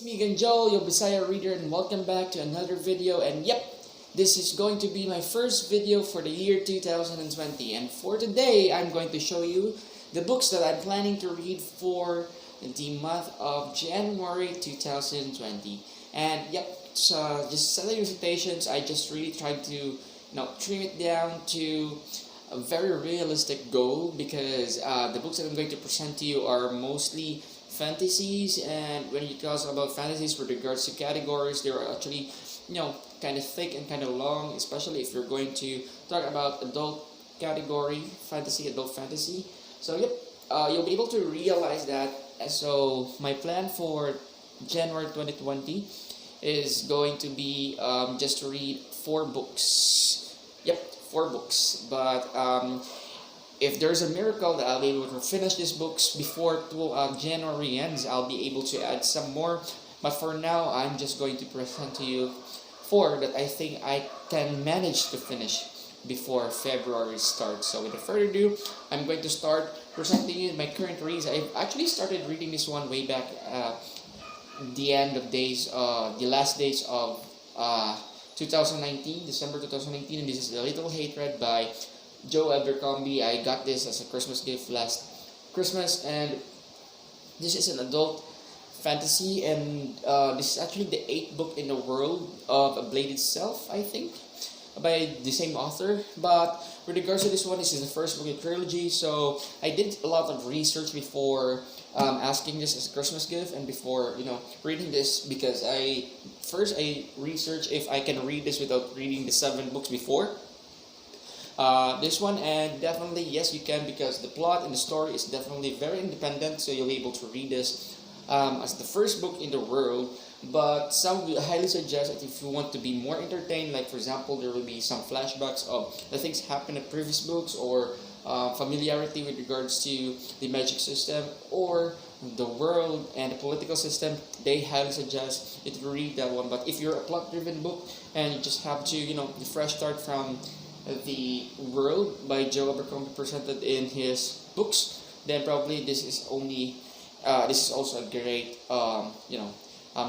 It's me again, Joel, your Bisaya reader, and welcome back to another video. And yep, this is going to be my first video for the year 2020. And for today, I'm going to show you the books that I'm planning to read for the month of January 2020. And yep, so just setting expectations, I just really tried to trim it down to a very realistic goal because the books that I'm going to present to you are mostly fantasies, and when you talk about fantasies with regards to categories, they are actually kind of thick and kind of long, especially if you're going to talk about adult category fantasy, adult fantasy. So yep, you'll be able to realize that. So my plan for January 2020 is going to be just to read 4 books. Yep, 4 books, but if there's a miracle that I'll be able to finish these books before January ends, I'll be able to add some more. But for now, I'm just going to present to you 4 that I think I can manage to finish before February starts. So without further ado, I'm going to start presenting you my current reads. I've actually started reading this one way back the last days of 2019, December 2019, and this is The Little Hatred by Joe Abercrombie. I got this as a Christmas gift last Christmas, and this is an adult fantasy, and this is actually the 8th book in the world of A Blade Itself, I think, by the same author. But with regards to this one, this is the first book in the trilogy, so I did a lot of research before asking this as a Christmas gift, and before reading this, because I researched if I can read this without reading the 7 books before this one, and definitely yes you can, because the plot and the story is definitely very independent, so you'll be able to read this as the first book in the world. But some will highly suggest that if you want to be more entertained, like for example there will be some flashbacks of the things happened in previous books, or familiarity with regards to the magic system or the world and the political system, they highly suggest you to read that one. But if you're a plot driven book and you just have to the fresh start from the world by Joe Abercrombie presented in his books, then probably this is also a great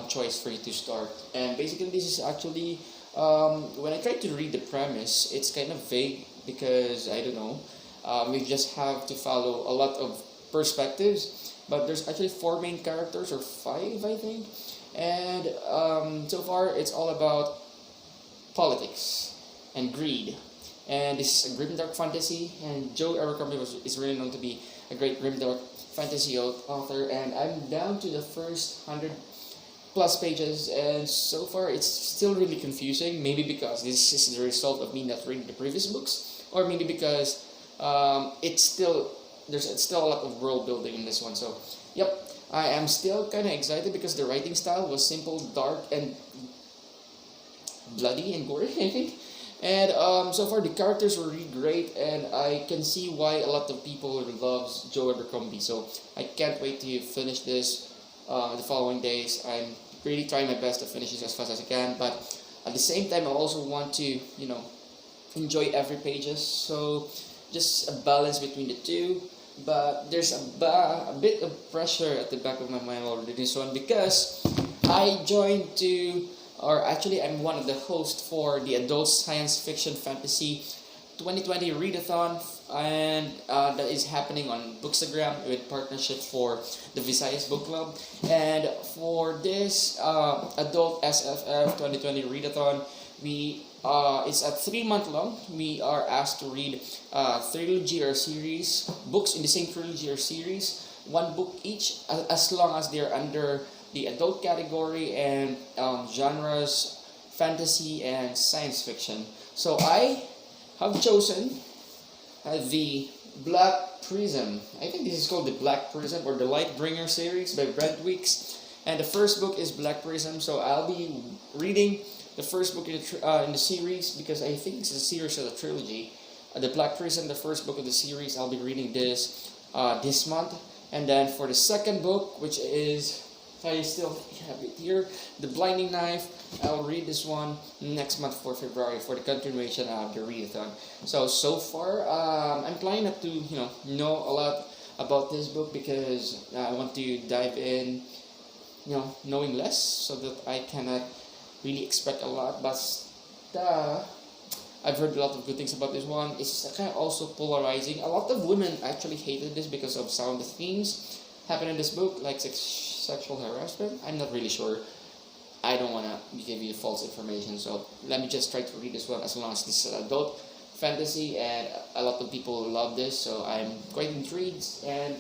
choice for you to start. And basically this is actually when I tried to read the premise, it's kind of vague because I don't know, we just have to follow a lot of perspectives, but there's actually 4 main characters, or 5 I think, and so far it's all about politics and greed. And this is a grimdark fantasy, and Joe Abercrombie is really known to be a great grimdark fantasy author, and I'm down to the first 100 plus pages, and so far it's still really confusing, maybe because this is the result of me not reading the previous books, or maybe because there's still a lot of world building in this one. So yep, I am still kind of excited because the writing style was simple, dark, and bloody and gory, I think. And so far the characters were really great, and I can see why a lot of people loves Joe Abercrombie. So I can't wait to finish this the following days. I'm really trying my best to finish this as fast as I can, but at the same time I also want to enjoy every pages. So just a balance between the two. But there's a bit of pressure at the back of my mind while reading this one, because I joined to, or actually I'm one of the hosts for the Adult Science Fiction Fantasy 2020 Readathon, and that is happening on Bookstagram with partnership for the Visayas Book Club. And for this Adult SFF 2020 Readathon, it's a 3-month long. We are asked to read trilogy or series, books in the same trilogy or series, 1 book each, as long as they're under the adult category and genres fantasy and science fiction. So I have chosen the Black Prism. I think this is called the Black Prism or the Lightbringer series by Brent Weeks, and the first book is Black Prism. So I'll be reading the first book in the series, because I think it's a series of a trilogy. The Black Prism, the first book of the series, I'll be reading this this month. And then for the second book, which is, I still have it here, The Blinding Knife, I'll read this one next month for February, for the continuation of the readathon. So far, I'm planning not to know a lot about this book, because I want to dive in knowing less, so that I cannot really expect a lot. But I've heard a lot of good things about this one. It's kind of also polarizing. A lot of women actually hated this because of some of the themes happen in this book, like sexual harassment. I'm not really sure. I don't want to give you false information, so let me just try to read this one, as long as this is an adult fantasy, and a lot of people love this, so I'm quite intrigued, and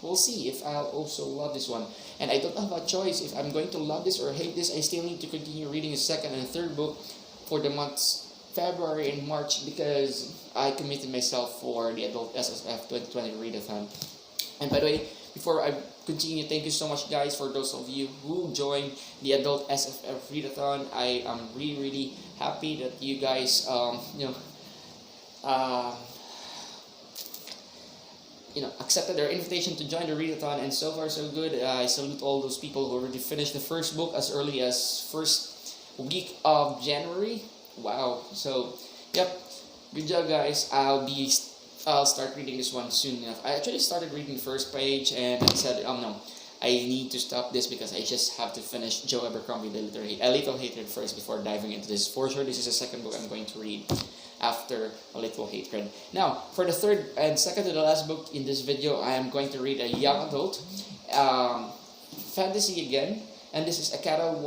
we'll see if I'll also love this one. And I don't have a choice if I'm going to love this or hate this. I still need to continue reading the second and third book for the months February and March, because I committed myself for the adult SSF 2020 readathon. And by the way, before I continue, thank you so much, guys, for those of you who joined the adult SFF readathon. I am really, really happy that you guys accepted our invitation to join the readathon, and so far so good. I salute all those people who already finished the first book as early as first week of January. Wow. So, yep. Good job, guys. I'll start reading this one soon enough. I actually started reading the first page, and I said, no, I need to stop this because I just have to finish Joe Abercrombie, A Little Hatred first before diving into this. For sure, this is the second book I'm going to read after A Little Hatred. Now, for the third and second to the last book in this video, I am going to read a young adult fantasy again. And this is Akata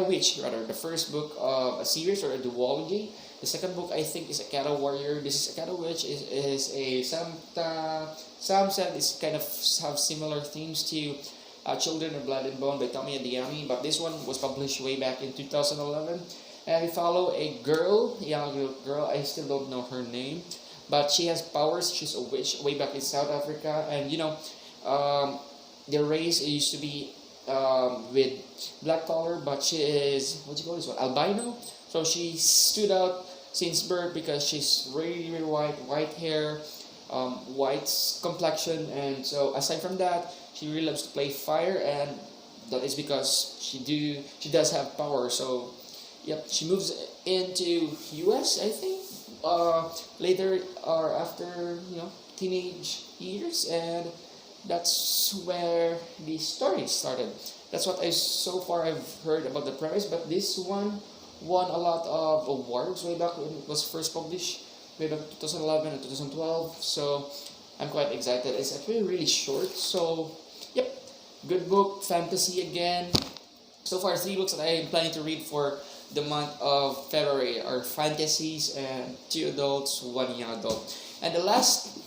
Witch, the first book of a series or a duology. The second book, I think, is Akata Warrior. This is Akata Witch. Is a some said it's kind of have similar themes to Children of Blood and Bone by Tommy Adeyemi, but this one was published way back in 2011. And we follow a young girl. I still don't know her name, but she has powers. She's a witch way back in South Africa, and their race used to be with black color, but she is albino. So she stood out since birth because she's really, really white hair, white complexion, and so aside from that, she really loves to play fire, and that is because she does have power. So yep, she moves into US, I think, later or after teenage years, and that's where the story started. That's what I've heard about the premise, but this one won a lot of awards way back when it was first published, way back 2011 and 2012. So I'm quite excited. It's actually really short. So yep, good book, fantasy again. So far, 3 books that I am planning to read for the month of February are fantasies, and 2 adults, 1 young adult. And the last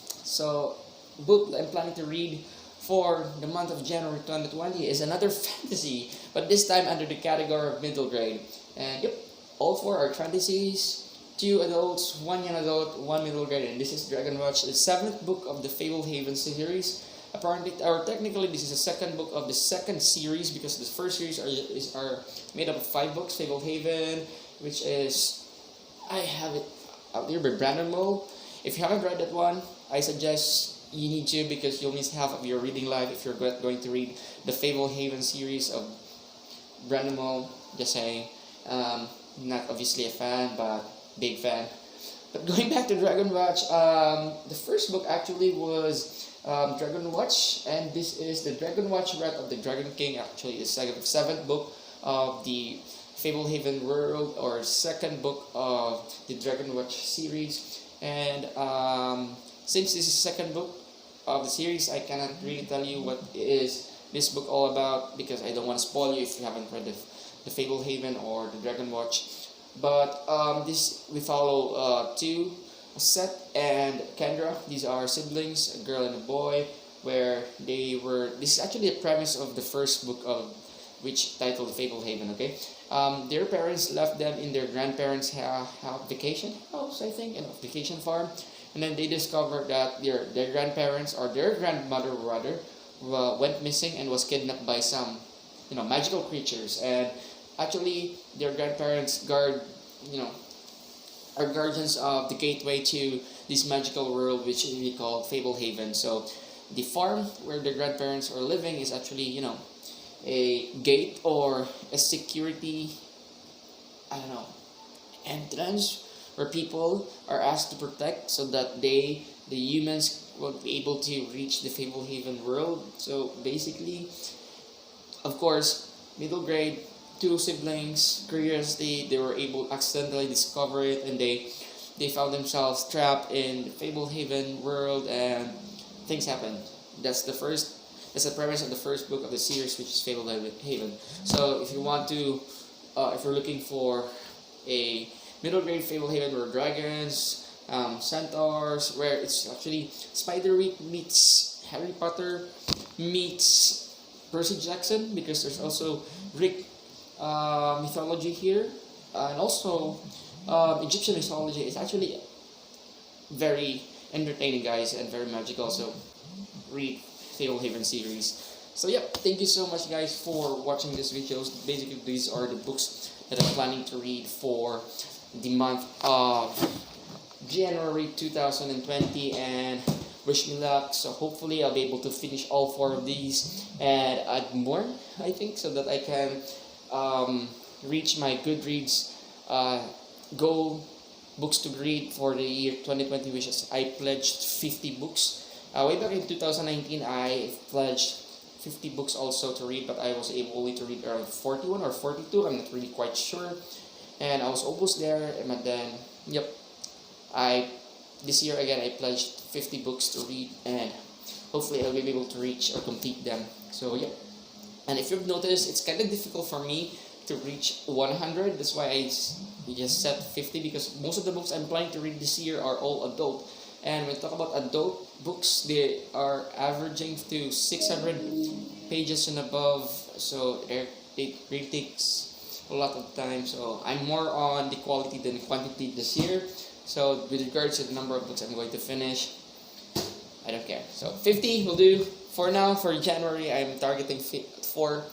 book that I'm planning to read for the month of January 2020 is another fantasy, but this time under the category of middle grade. And yep, all 4 are fantasies, 2 adults, 1 young adult, 1 middle grade, and this is Dragon Watch, the 7th book of the Fable Haven series. Apparently, or technically, this is the 2nd book of the 2nd series, because the first series are made up of 5 books. Fable Haven, which is, I have it out here by Brandon Mull. If you haven't read that one, I suggest you need to, because you'll miss half of your reading life if you're going to read the Fable Haven series of Brandon Mull. Just saying. Not obviously a fan, but big fan. But going back to Dragon Watch, the first book actually was Dragon Watch, and this is the Dragon Watch Wrath of the Dragon King. Actually, the 7th book of the Fable Haven world, or 2nd book of the Dragon Watch series. And since this is the 2nd book of the series, I cannot really tell you what is this book all about, because I don't want to spoil you if you haven't read the Fable Haven or the Dragon Watch. But we follow 2, Seth and Kendra. These are siblings, a girl and a boy, where this is actually the premise of the first book of which titled Fable Haven, okay? Their parents left them in their grandparents' vacation house, I think, a vacation farm. And then they discovered that their grandparents, or their grandmother rather, went missing and was kidnapped by some magical creatures. And actually, their grandparents are guardians of the gateway to this magical world, which we call Fable Haven. So the farm where their grandparents are living is actually, a gate or a security, entrance where people are asked to protect, so that the humans will be able to reach the Fable Haven world. So basically, Of course, middle grade, two siblings, curiously, they were able to accidentally discover it, and they found themselves trapped in the Fable Haven world, and things happened. That's the first. That's the premise of the first book of the series, which is Fable Haven. So if you want to, if you're looking for a middle grade Fable Haven where dragons, centaurs, where it's actually Spiderwick meets Harry Potter meets Percy Jackson, because there's also Greek mythology here, and also Egyptian mythology is actually very entertaining, guys, and very magical. So read Fable Haven series. So yeah, thank you so much, guys, for watching this videos. Basically, these are the books that I'm planning to read for the month of January 2020, and wish me luck. So hopefully I'll be able to finish all 4 of these and add more, I think, so that I can reach my Goodreads goal books to read for the year 2020, which is I pledged 50 books. Way back in 2019, I pledged 50 books also to read, but I was able only to read around 41 or 42. I'm not really quite sure, and I was almost there. And then, yep, this year again I pledged 50 books to read, and hopefully I'll be able to reach or complete them. So yep. And if you've noticed, it's kind of difficult for me to reach 100. That's why I just set 50, because most of the books I'm planning to read this year are all adult. And when we talk about adult books, they are averaging to 600 pages and above. So it really takes a lot of time. So I'm more on the quality than quantity this year. So with regards to the number of books I'm going to finish, I don't care. So 50 will do for now. For January, I'm targeting 4.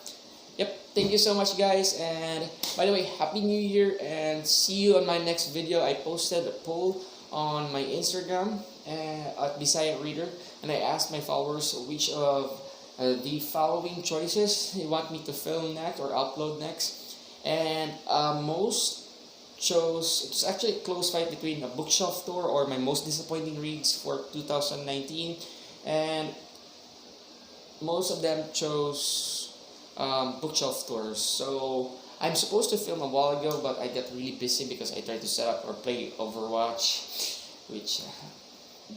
Yep, thank you so much, guys. And by the way, Happy New Year, and see you on my next video. I posted a poll on my Instagram at Bisaya Reader, and I asked my followers which of the following choices they want me to film next or upload next. And most chose, it's actually a close fight between a bookshelf tour or my most disappointing reads for 2019, and most of them chose bookshelf tours. So I'm supposed to film a while ago, but I got really busy because I tried to set up or play Overwatch, which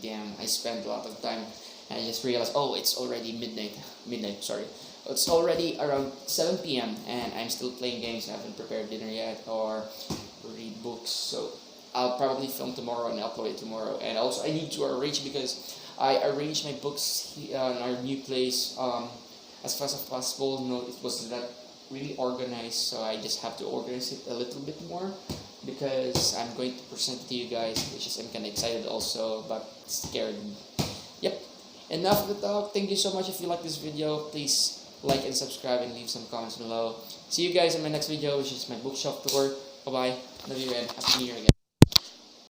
damn, I spent a lot of time, and I just realized, oh, it's already midnight, sorry. It's already around 7 p.m. and I'm still playing games. I haven't prepared dinner yet or read books. So I'll probably film tomorrow and upload it tomorrow. And also I need to arrange, because I arranged my books in our new place as fast as possible. No, it was not really organized, so I just have to organize it a little bit more, because I'm going to present it to you guys, which is I'm kind of excited also, but scared. Yep, enough of the talk. Thank you so much. If you like this video, please like and subscribe and leave some comments below. See you guys in my next video, which is my bookshelf tour. Bye bye. Love you and Happy New Year again.